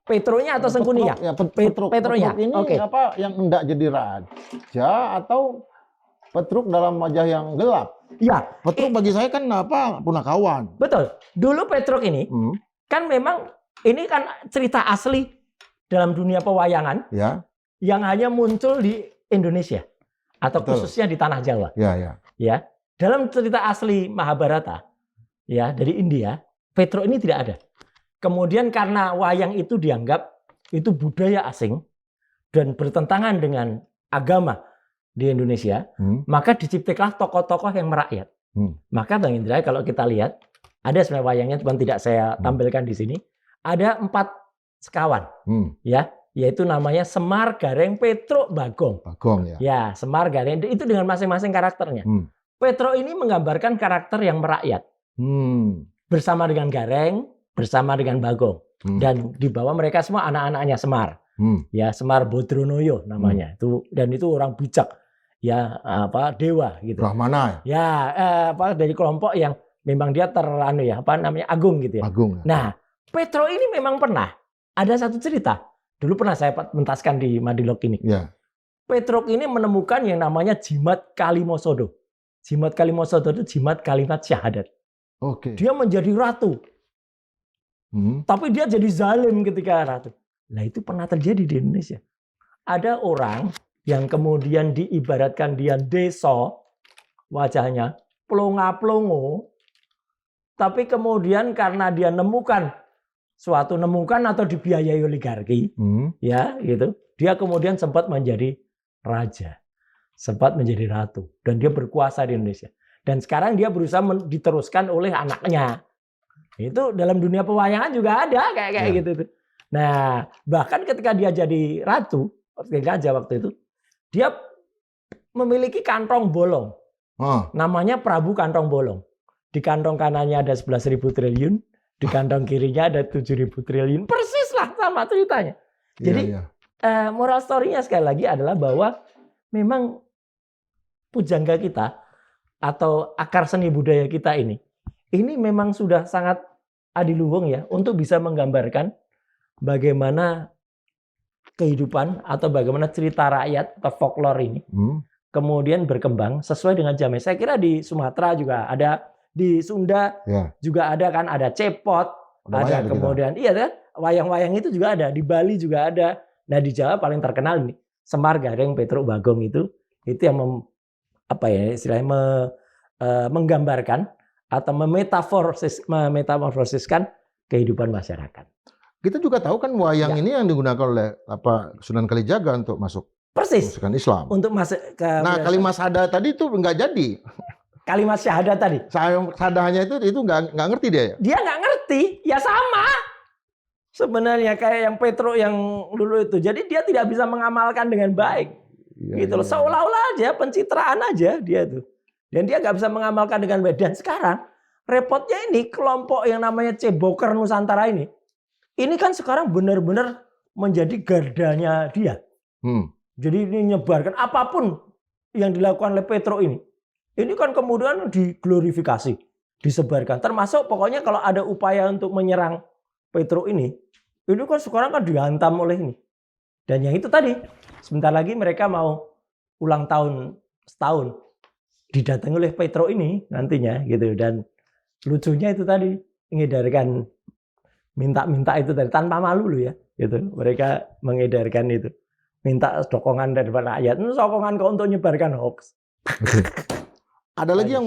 Petronya atau Sengkuninya? Ya, Petronya. Oke. Ini apa yang hendak jadi raja atau Petruk dalam wajah yang gelap? Ya. Petruk bagi saya kan punakawan. Betul. Dulu Petruk ini kan memang ini kan cerita asli dalam dunia pewayangan. Ya. Yang hanya muncul di Indonesia atau khususnya di tanah Jawa. Ya. Dalam cerita asli Mahabharata ya dari India, Petruk ini tidak ada. Kemudian karena wayang itu dianggap itu budaya asing dan bertentangan dengan agama di Indonesia, maka diciptakanlah tokoh-tokoh yang merakyat. Maka Bang Indra, kalau kita lihat ada sebenarnya wayangnya, cuma tidak saya tampilkan di sini. Ada 4 sekawan, ya. Yaitu namanya Semar, Gareng, Petruk, Bagong. Bagong ya. Ya, Semar, Gareng itu dengan masing-masing karakternya. Petruk ini menggambarkan karakter yang merakyat. Bersama dengan Gareng, bersama dengan Bagong. Dan di bawah mereka semua anak-anaknya Semar. Ya, Semar Bodronoyo namanya. Dan itu orang bijak. Ya, dewa gitu. Brahmana. Ya, dari kelompok yang memang dia agung gitu ya. Agung. Nah, Petruk ini memang pernah ada satu cerita. Dulu pernah saya pentaskan di Madilog ini. Ya. Petruk ini menemukan yang namanya jimat Kalimosodo. Jimat Kalimosodo itu jimat kalimat syahadat. Oke. Dia menjadi ratu. Tapi dia jadi zalim ketika ratu. Nah, itu pernah terjadi di Indonesia. Ada orang yang kemudian diibaratkan dia deso, wajahnya plonga-plongo, tapi kemudian karena dia nemukan atau dibiayai oligarki, ya gitu. Dia kemudian sempat menjadi raja, sempat menjadi ratu, dan dia berkuasa di Indonesia. Dan sekarang dia berusaha diteruskan oleh anaknya. Itu dalam dunia pewayangan juga ada kayak gitu. Nah, bahkan ketika dia jadi ratu, raja waktu itu, dia memiliki kantong bolong, namanya Prabu Kantong Bolong. Di kantong kanannya ada 11.000 triliun. Di kantong kirinya ada 7.000 triliun. Persis lah sama ceritanya. Jadi moral story-nya sekali lagi adalah bahwa memang pujangga kita atau akar seni budaya kita ini memang sudah sangat adiluhung ya untuk bisa menggambarkan bagaimana kehidupan atau bagaimana cerita rakyat atau folklore ini kemudian berkembang sesuai dengan zaman. Saya kira di Sumatera juga ada, di Sunda juga ada kan, ada cepot, ada kemudian kan, wayang-wayang itu juga ada, di Bali juga ada. Nah, di Jawa paling terkenal ini Semar, Gareng, Petruk, Bagong itu yang menggambarkan atau memetamorfosiskan kehidupan masyarakat. Kita juga tahu kan wayang ini yang digunakan oleh Sunan Kalijaga untuk masuk masukan Islam. Untuk masuk ke kalimat syahadat tadi itu nggak jadi. Kalimat syahadat tadi. Syahadahnya itu nggak ngerti dia ya? Dia nggak ngerti, ya sama. Sebenarnya kayak yang Petruk yang dulu itu. Jadi dia tidak bisa mengamalkan dengan baik. Gitu loh. Seolah-olah aja pencitraan aja dia tuh. Dan dia nggak bisa mengamalkan dengan baik. Dan sekarang repotnya ini kelompok yang namanya Ceboker Nusantara ini kan sekarang benar-benar menjadi gardanya dia. Jadi ini menyebarkan apapun yang dilakukan oleh Petruk ini. Ini kan kemudian diglorifikasi, disebarkan. Termasuk pokoknya kalau ada upaya untuk menyerang Petruk ini kan sekarang kan dihantam oleh ini. Dan yang itu tadi, sebentar lagi mereka mau ulang tahun setahun. Didatangi oleh Petruk ini nantinya gitu. Dan lucunya itu tadi, mengedarkan minta itu dari tanpa malu loh ya. Gitu. Mereka mengedarkan itu. Minta sokongan dari rakyat. Sokongan kok untuk menyebarkan hoax. Ada lagi yang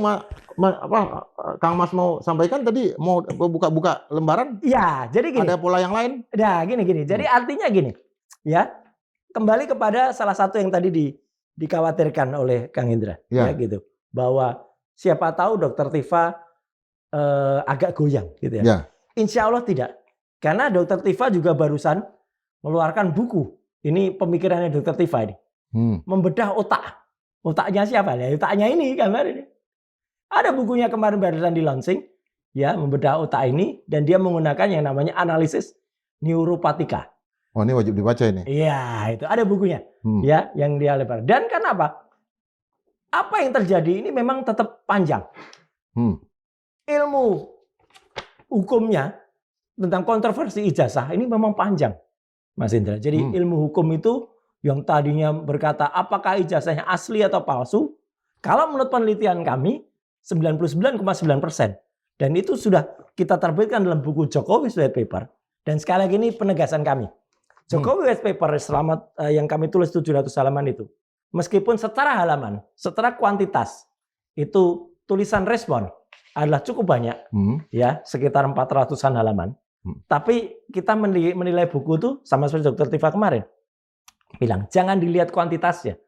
Kang Mas mau sampaikan tadi, mau buka-buka lembaran? Iya, jadi gini. Ada pola yang lain? Nah, gini. Jadi artinya gini, ya. Kembali kepada salah satu yang tadi dikhawatirkan oleh Kang Indra, ya gitu. bahwa siapa tahu Dokter Tifa agak goyang gitu ya. Ya. Insya Allah tidak. Karena Dokter Tifa juga barusan mengeluarkan buku. Ini pemikirannya Dokter Tifa ini. Membedah otak. Otaknya siapa? Ya, otaknya ini gambar ini. Ada bukunya kemarin barusan di launching. Ya, membedah otak ini. Dan dia menggunakan yang namanya analisis neuropatika. Oh, ini wajib dibaca ini. Iya, itu ada bukunya. Ya, yang dia lebar. Dan kenapa? Apa yang terjadi ini memang tetap panjang. Ilmu hukumnya tentang kontroversi ijazah ini memang panjang, Mas Indra. Jadi ilmu hukum itu yang tadinya berkata apakah ijazahnya asli atau palsu, kalau menurut penelitian kami 99,9%. Dan itu sudah kita terbitkan dalam buku Jokowi White Paper. Dan sekali lagi ini penegasan kami. Jokowi White Paper yang kami tulis 700 halaman itu, meskipun secara halaman, secara kuantitas itu tulisan respon adalah cukup banyak, ya sekitar 400-an halaman. Tapi kita menilai buku itu sama seperti Dr. Tifa kemarin bilang, jangan dilihat kuantitasnya,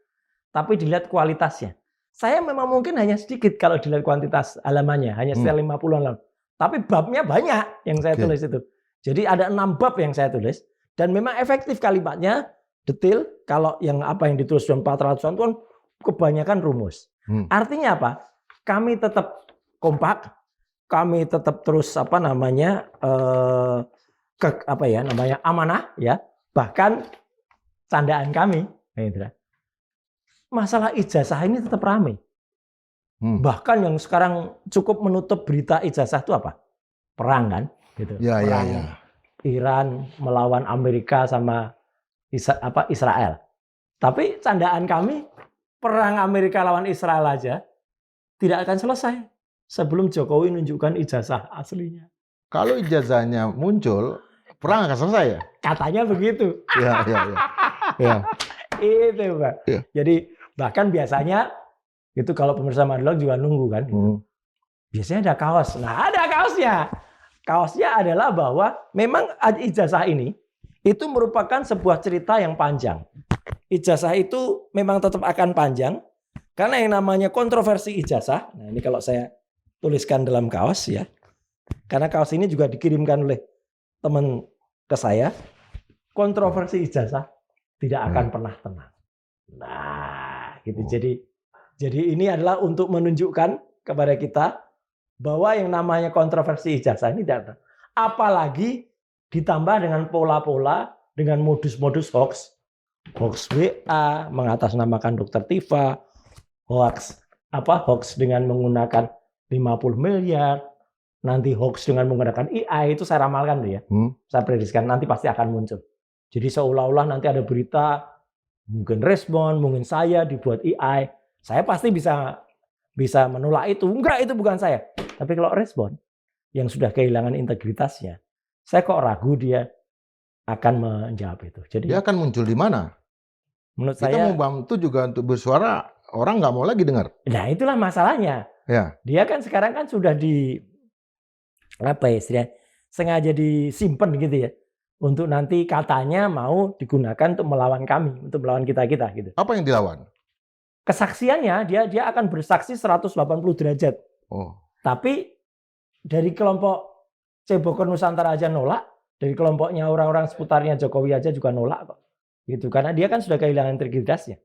tapi dilihat kualitasnya. Saya memang mungkin hanya sedikit kalau dilihat kuantitas halamannya, hanya sekitar 50-an halaman. Tapi babnya banyak yang saya tulis itu. Jadi ada 6 bab yang saya tulis dan memang efektif kalimatnya, detail. Kalau yang apa yang ditulis 400-an itu kan kebanyakan rumus. Artinya apa? Kami tetap kompak, kami tetap terus amanah ya. Bahkan candaan kami, masalah ijazah ini tetap ramai. Bahkan yang sekarang cukup menutup berita ijazah itu apa? Perang kan, gitu. Perang Iran melawan Amerika sama Israel. Tapi candaan kami, perang Amerika lawan Israel aja tidak akan selesai sebelum Jokowi nunjukkan ijazah aslinya. Kalau ijazahnya muncul, perang akan selesai ya? Katanya begitu. Ya. Itu, Pak. Ya. Jadi bahkan biasanya itu kalau pemirsa Madlog juga nunggu kan. Biasanya ada kaos. Nah, ada kaosnya. Kaosnya adalah bahwa memang ijazah ini itu merupakan sebuah cerita yang panjang. Ijazah itu memang tetap akan panjang karena yang namanya kontroversi ijazah. Nah, ini kalau saya tuliskan dalam kaos ya. Karena kaos ini juga dikirimkan oleh teman ke saya. Kontroversi ijazah tidak akan pernah tenang. Nah, gitu. Jadi ini adalah untuk menunjukkan kepada kita bahwa yang namanya kontroversi ijazah ini tidak. Apalagi ditambah dengan pola-pola, dengan modus-modus hoax. Hoax WA, mengatasnamakan Dokter Tifa, hoax dengan menggunakan 50 miliar, nanti hoax dengan menggunakan AI, itu saya ramalkan tuh ya. Saya prediksikan nanti pasti akan muncul. Jadi seolah-olah nanti ada berita, mungkin respon, mungkin saya dibuat AI. Saya pasti bisa menolak itu. Enggak, itu bukan saya. Tapi kalau respon yang sudah kehilangan integritasnya, saya kok ragu dia akan menjawab itu. Jadi dia akan muncul di mana? Menurut kita saya mau bantu juga untuk bersuara, orang nggak mau lagi dengar. Nah, itulah masalahnya. Ya. Dia kan sekarang kan sudah sengaja disimpan gitu ya. Untuk nanti katanya mau digunakan untuk melawan kami, untuk melawan kita gitu. Apa yang dilawan? Kesaksiannya dia akan bersaksi 180 derajat. Tapi dari kelompok Cebokon Nusantara aja nolak, dari kelompoknya orang-orang seputarnya Jokowi aja juga nolak kok. Gitu, karena dia kan sudah kehilangan integritasnya.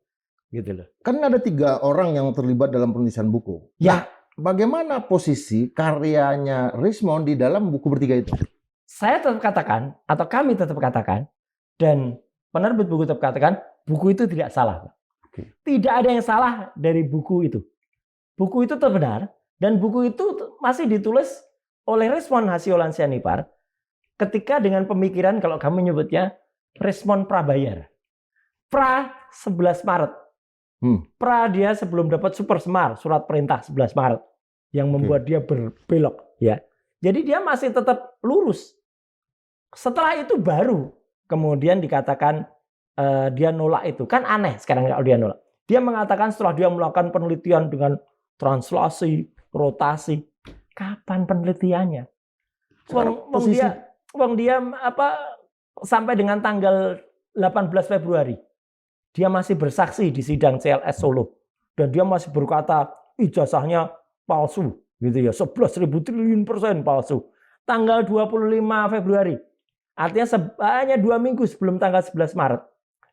Gitu loh. Kan ada 3 orang yang terlibat dalam penulisan buku. Ya. Bagaimana posisi karyanya Rismond di dalam buku bertiga itu? Saya tetap katakan, atau kami tetap katakan, dan penerbit buku tetap katakan, buku itu tidak salah. Tidak ada yang salah dari buku itu. Buku itu tetap benar, dan buku itu masih ditulis oleh Rismond Hasyolan Sianipar ketika dengan pemikiran, kalau kami nyebutnya, Rismond prabayar. Pra 11 Maret. Pra dia sebelum dapat Super Semar, surat perintah 11 Maret. Yang membuat dia berbelok. Ya. Jadi dia masih tetap lurus. Setelah itu baru kemudian dikatakan dia nolak itu. Kan aneh sekarang kalau dia nolak. Dia mengatakan setelah dia melakukan penelitian dengan translasi, rotasi. Kapan penelitiannya? Dia sampai dengan tanggal 18 Februari. Dia masih bersaksi di sidang CLS Solo. Dan dia masih berkata, ijazahnya palsu gitu ya, 11.000 triliun % palsu. Tanggal 25 Februari, artinya hanya 2 minggu sebelum tanggal 11 Maret,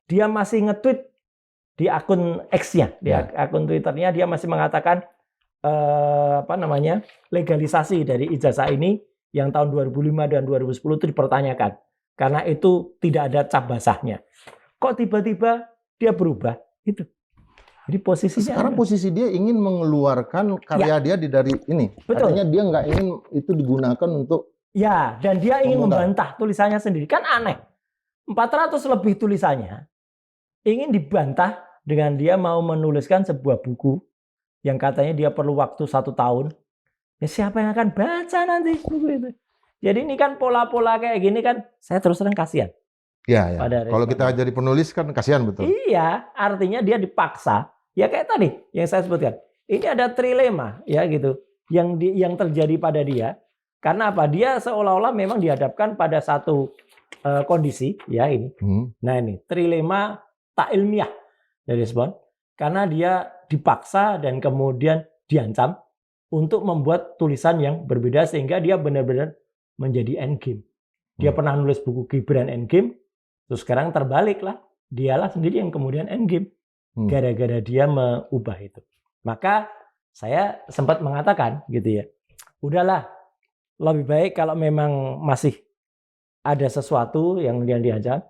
dia masih nge-tweet di akun X-nya, di akun Twitternya dia masih mengatakan legalisasi dari ijazah ini yang tahun 2005 dan 2010 itu dipertanyakan karena itu tidak ada cap basahnya. Kok tiba-tiba dia berubah? Itu. Jadi posisinya sekarang posisi dia ingin mengeluarkan karya dia dari ini. Betul. Artinya dia nggak ingin itu digunakan untuk dan dia ingin membantah tulisannya sendiri. Kan aneh. 400 lebih tulisannya ingin dibantah dengan dia mau menuliskan sebuah buku yang katanya dia perlu waktu 1 tahun. Ya siapa yang akan baca nanti buku itu? Jadi ini kan pola-pola kayak gini kan saya terus terang kasihan. Ya. Kalau kita jadi penulis kan kasihan betul. Iya, artinya dia dipaksa. Ya kayak tadi yang saya sebutkan. Ini ada trilema ya gitu yang terjadi pada dia. Karena apa? Dia seolah-olah memang dihadapkan pada satu kondisi ya ini. Nah ini trilema tak ilmiah dari Respon. Karena dia dipaksa dan kemudian diancam untuk membuat tulisan yang berbeda sehingga dia benar-benar menjadi endgame. Dia pernah nulis buku Gibran Endgame, terus sekarang terbalik lah. Dialah sendiri yang kemudian endgame. Gara-gara dia mengubah itu. Maka saya sempat mengatakan gitu ya, udahlah lebih baik kalau memang masih ada sesuatu yang dia diancam,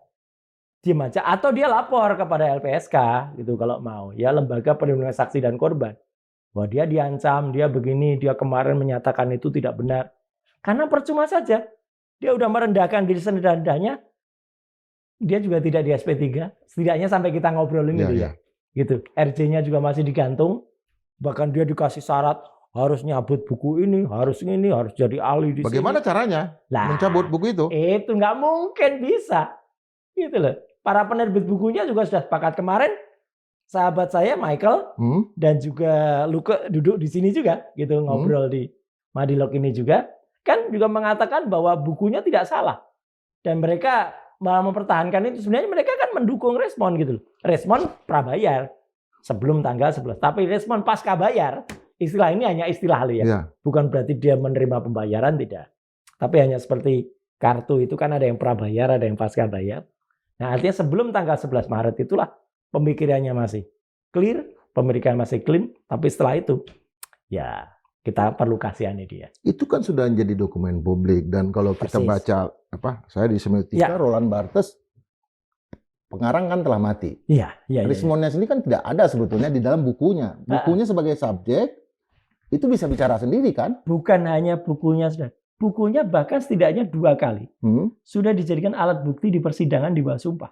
diam aja atau dia lapor kepada LPSK gitu kalau mau ya, Lembaga Perlindungan Saksi dan Korban, bahwa dia diancam, dia begini, dia kemarin menyatakan itu tidak benar. Karena percuma saja, dia udah merendahkan diri serendah-rendahnya, dia juga tidak di SP3, setidaknya sampai kita ngobrolin gitu ya. Gitu. RJ-nya juga masih digantung, bahkan dia dikasih syarat harus nyabut buku ini, harus jadi ahli di sini. Bagaimana caranya mencabut buku itu? Itu nggak mungkin bisa. Gitu loh. Para penerbit bukunya juga sudah sepakat kemarin. Sahabat saya Michael dan juga Luke duduk di sini juga, gitu ngobrol di Madilog ini juga, kan juga mengatakan bahwa bukunya tidak salah dan mereka malah mempertahankan itu. Sebenarnya mereka kan mendukung Respon gitu loh. Respon prabayar sebelum tanggal 11, tapi Respon pasca bayar. Istilah ini hanya istilah loh ya. Bukan berarti dia menerima pembayaran, tidak. Tapi hanya seperti kartu itu kan ada yang prabayar, ada yang pasca bayar. Nah, artinya sebelum tanggal 11 Maret itulah pemikirannya masih clear, pemikiran masih clean, tapi setelah itu ya kita perlu kasihani dia. Itu kan sudah menjadi dokumen publik dan kalau kita baca saya di semiotika Roland Barthes pengarang kan telah mati. Rismonnya sendiri kan tidak ada sebetulnya di dalam bukunya. Bukunya sebagai subjek itu bisa bicara sendiri kan? Bukan hanya bukunya, sudah. Bukunya bahkan setidaknya 2 kali sudah dijadikan alat bukti di persidangan di bawah sumpah.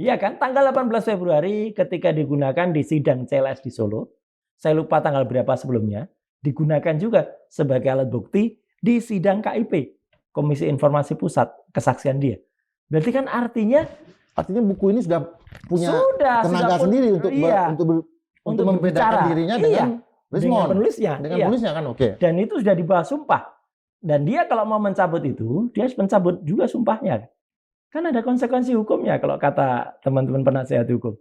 Iya kan? Tanggal 18 Februari ketika digunakan di sidang CLS di Solo, saya lupa tanggal berapa sebelumnya, digunakan juga sebagai alat bukti di sidang KIP, Komisi Informasi Pusat, kesaksian dia. Berarti kan artinya buku ini sudah punya tenaga sendiri untuk membedakan dirinya dengan penulisnya. Dengan penulisnya kan Dan itu sudah dibahas sumpah. Dan dia kalau mau mencabut itu, dia harus mencabut juga sumpahnya. Kan ada konsekuensi hukumnya kalau kata teman-teman penasihat hukum.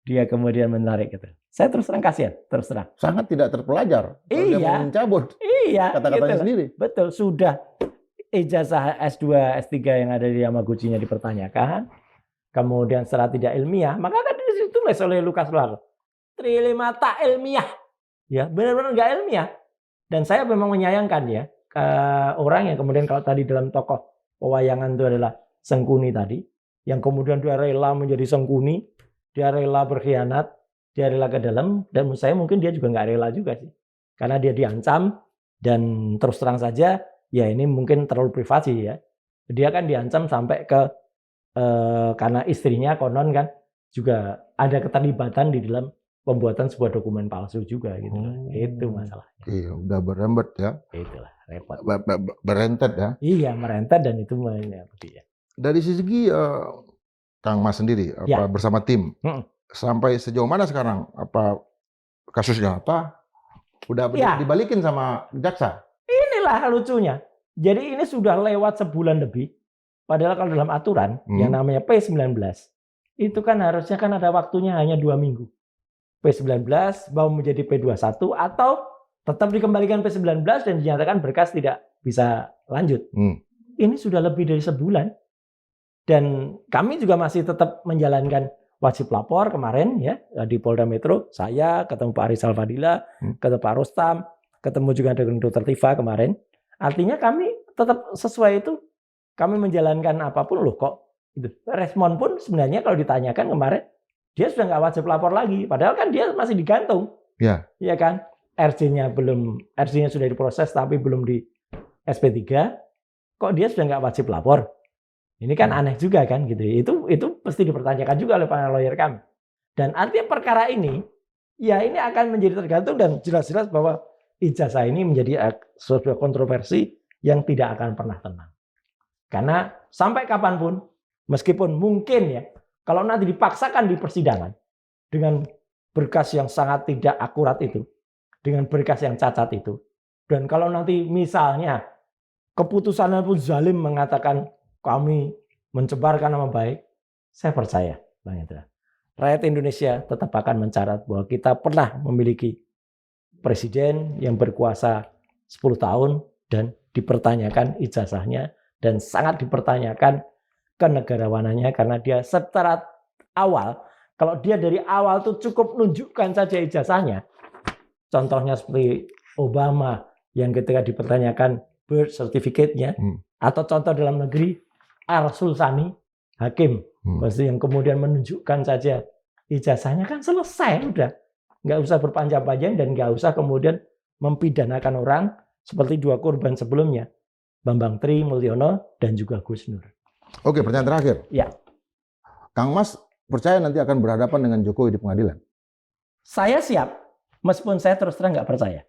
Dia kemudian menarik gitu. Saya terus terang kasihan, terus terang. Sangat tidak terpelajar. Dia mau mencabut kata-katanya gitu. sendiri. Betul, sudah ijazah S2, S3 yang ada di Yamaguchi-nya dipertanyakan. Kemudian secara tidak ilmiah, maka kan ditulis oleh Lukas Larro. Trilema tak ilmiah. Ya, benar-benar nggak ilmiah. Dan saya memang menyayangkan ya, orang yang kemudian kalau tadi dalam tokoh pewayangan itu adalah Sengkuni tadi, yang kemudian dia rela menjadi Sengkuni, dia rela berkhianat, dia rela ke dalam, dan menurut saya mungkin dia juga nggak rela juga sih. Karena dia diancam, dan terus terang saja, ya ini mungkin terlalu privasi ya. Dia kan diancam sampai ke, karena istrinya konon kan, juga ada keterlibatan di dalam pembuatan sebuah dokumen palsu juga gitu. Itu masalahnya. Iya, udah berembet ya. Itulah repot. Berentet ya. Iya, merentet dan itu ya. Dari segi Kang Mas sendiri bersama tim sampai sejauh mana sekarang kasusnya udah dibalikin sama jaksa? Inilah lucunya. Jadi ini sudah lewat sebulan lebih. Padahal kalau dalam aturan yang namanya P19 itu kan harusnya kan ada waktunya hanya 2 minggu. P19 mau menjadi P21 atau tetap dikembalikan P19 dan dinyatakan berkas tidak bisa lanjut. Ini sudah lebih dari sebulan. Dan kami juga masih tetap menjalankan wajib lapor kemarin ya di Polda Metro. Saya ketemu Pak Rizal Fadila, ketemu Pak Rustam, ketemu juga dengan Dr. Tifa kemarin. Artinya kami tetap sesuai itu. Kami menjalankan apapun loh kok. Respon pun sebenarnya kalau ditanyakan kemarin, dia sudah nggak wajib lapor lagi. Padahal kan dia masih digantung. Ya. Iya kan? RC-nya sudah diproses tapi belum di SP3. Kok dia sudah nggak wajib lapor? Ini kan aneh juga kan gitu. Itu pasti dipertanyakan juga oleh para lawyer kami. Dan artinya perkara ini, ya ini akan menjadi tergantung dan jelas-jelas bahwa ijazah ini menjadi sebuah kontroversi yang tidak akan pernah tenang. Karena sampai kapanpun, meskipun mungkin ya, kalau nanti dipaksakan di persidangan dengan berkas yang sangat tidak akurat itu, dengan berkas yang cacat itu, dan kalau nanti misalnya keputusannya pun zalim mengatakan kami mencemarkan nama baik, saya percaya, Bang Indra, rakyat Indonesia tetap akan mencatat bahwa kita pernah memiliki presiden yang berkuasa 10 tahun dan dipertanyakan ijazahnya dan sangat dipertanyakan kenegarawanannya karena dia secara awal, kalau dia dari awal tuh cukup nunjukkan saja ijazahnya, contohnya seperti Obama yang ketika dipertanyakan birth certificate-nya, atau contoh dalam negeri Arsul Sani, hakim, yang kemudian menunjukkan saja ijazahnya kan selesai udah, nggak usah berpanjang-panjang dan nggak usah kemudian mempidanakan orang seperti dua korban sebelumnya, Bambang Tri Mulyono dan juga Gus Nur. Oke, pertanyaan terakhir. Ya. Kang Mas percaya nanti akan berhadapan dengan Jokowi di pengadilan? Saya siap, meskipun saya terus terang nggak percaya.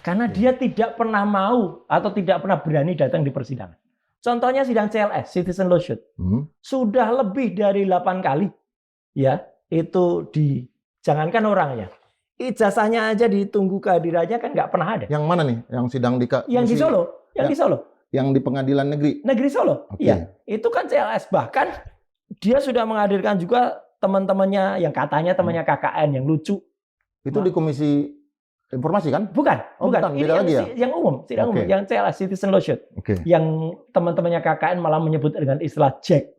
Karena dia tidak pernah mau atau tidak pernah berani datang di persidangan. Contohnya sidang CLS, Citizen Lawsuit. Sudah lebih dari 8 kali. Ya, itu jangankan orangnya. Ijazahnya aja ditunggu kehadirannya kan nggak pernah ada. Yang mana nih? Yang sidang di Yang di Solo. Yang di Solo. Yang di pengadilan negeri? Negeri Solo. Iya. Itu kan CLS. Bahkan dia sudah menghadirkan juga teman-temannya yang katanya temannya KKN yang lucu. Itu di Komisi Informasi kan? Bukan. Ini yang, lagi ya? Yang umum, sidang umum, yang CLS, Citizen Lawsuit. Yang teman-temannya KKN malah menyebut dengan istilah Jack.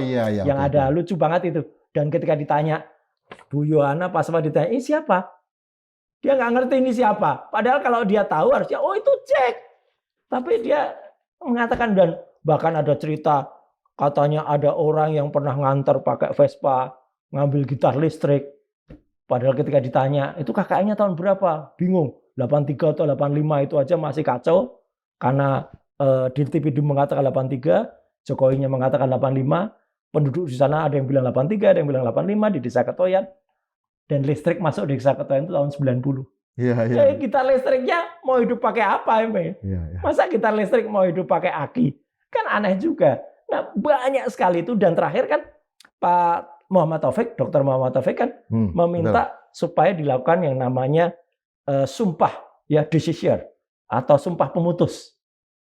Iya. Yang ada lucu banget itu. Dan ketika ditanya, Bu Yohana pas ditanya, ini siapa? Dia nggak ngerti ini siapa. Padahal kalau dia tahu harusnya, oh itu Jack. Tapi dia mengatakan, dan bahkan ada cerita, katanya ada orang yang pernah nganter pakai Vespa, ngambil gitar listrik. Padahal ketika ditanya, itu KKN-nya tahun berapa? Bingung. 83 atau 85 itu aja masih kacau. Karena di TPD mengatakan 83, Jokowinya mengatakan 85. Penduduk di sana ada yang bilang 83, ada yang bilang 85 di Desa Ketoyan. Dan listrik masuk di Desa Ketoyan itu tahun 90. Iya. Gitar listriknya mau hidup pakai apa? Masa gitar listrik mau hidup pakai aki? Kan aneh juga. Nah, banyak sekali itu. Dan terakhir kan Pak Muhammad Taufik, Dr. Muhammad Taufik kan meminta supaya dilakukan yang namanya sumpah ya decision atau sumpah pemutus.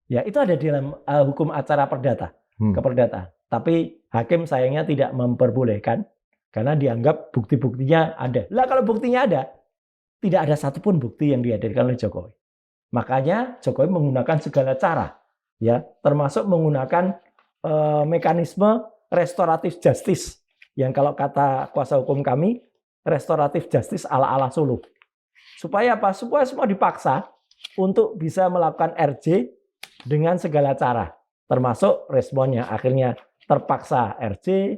Ya, itu ada di dalam hukum acara perdata, keperdataan. Tapi hakim sayangnya tidak memperbolehkan karena dianggap bukti-buktinya ada. Lah kalau buktinya ada, tidak ada satupun bukti yang dihadirkan oleh Jokowi. Makanya Jokowi menggunakan segala cara, ya, termasuk menggunakan mekanisme restoratif justice. Yang kalau kata kuasa hukum kami, restoratif justice ala-ala Solo. Supaya apa? Supaya semua dipaksa untuk bisa melakukan RJ dengan segala cara. Termasuk responnya. Akhirnya terpaksa RJ,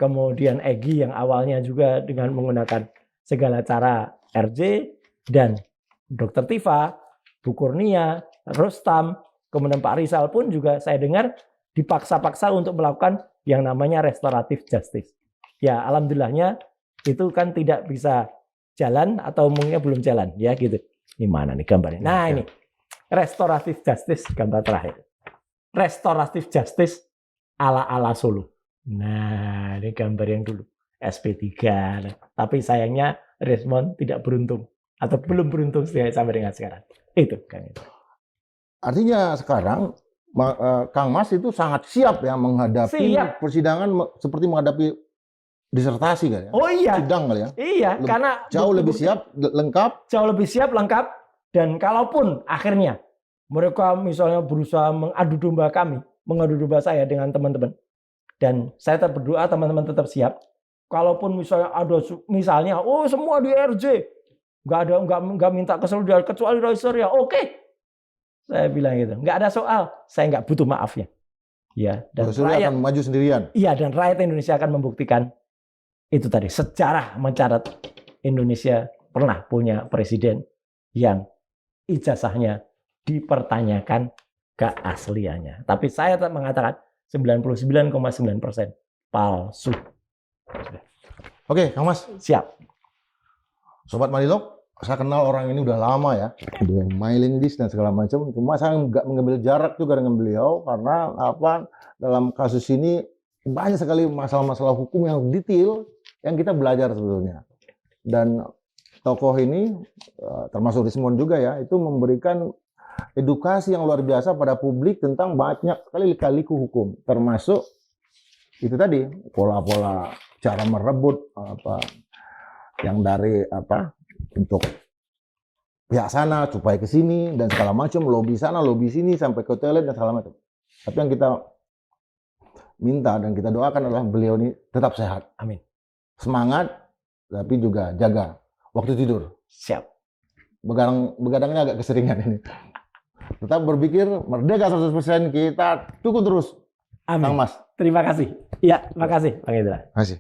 kemudian Egy yang awalnya juga dengan menggunakan segala cara RJ, dan Dr. Tifa, Bu Kurnia, Rustam, kemudian Pak Rizal pun juga saya dengar dipaksa-paksa untuk melakukan yang namanya restoratif justice. Ya, alhamdulillahnya itu kan tidak bisa jalan atau umumnya belum jalan, ya gitu. Ini mana nih gambarnya? Nah, ini restoratif justice, gambar terakhir. Restoratif justice ala-ala Solo. Nah, ini gambar yang dulu. SP3. Tapi sayangnya respon tidak beruntung atau belum beruntung sampai dengan sekarang. Itu kan. Artinya sekarang Kang Mas itu sangat siap ya menghadapi persidangan seperti menghadapi disertasi kan ya? Oh iya. Sidang kali ya? Iya, karena jauh lebih siap, lengkap. Jauh lebih siap, lengkap. Dan kalaupun akhirnya mereka misalnya berusaha mengadu domba kami, mengadu domba saya dengan teman-teman, dan saya tetap berdoa teman-teman tetap siap. Kalaupun misalnya ada, misalnya, oh semua di RJ, nggak minta keseluruhan kecuali Roy Suryo, oke. Saya bilang gitu, nggak ada soal, saya nggak butuh maafnya. Ya, dan rakyat akan maju sendirian. Iya, dan rakyat Indonesia akan membuktikan itu tadi. Sejarah mencatat Indonesia pernah punya presiden yang ijazahnya dipertanyakan keasliannya. Tapi saya tetap mengatakan 99,9% palsu. Oke, Kang Mas. Siap. Sobat Manilog, saya kenal orang ini udah lama ya. Dia mailing list dan segala macam. Cuma saya nggak mengambil jarak juga dengan beliau karena apa? Dalam kasus ini banyak sekali masalah-masalah hukum yang detail yang kita belajar sebetulnya. Dan tokoh ini termasuk Rismon juga ya, itu memberikan edukasi yang luar biasa pada publik tentang banyak sekali lika-liku hukum, termasuk itu tadi pola-pola cara merebut apa yang dari apa untuk pihak sana supaya ke sini dan segala macam, lobby sana, lobby sini sampai ke toilet dan segala macam. Tapi yang kita minta dan kita doakan adalah beliau ini tetap sehat. Amin. Semangat, tapi juga jaga waktu tidur. Siap. Begadangnya agak keseringan ini. Tetap berpikir merdeka 100%, kita dukung terus. Amin. Kang Mas. Terima kasih. Iya, makasih Bang Indra. Terima kasih.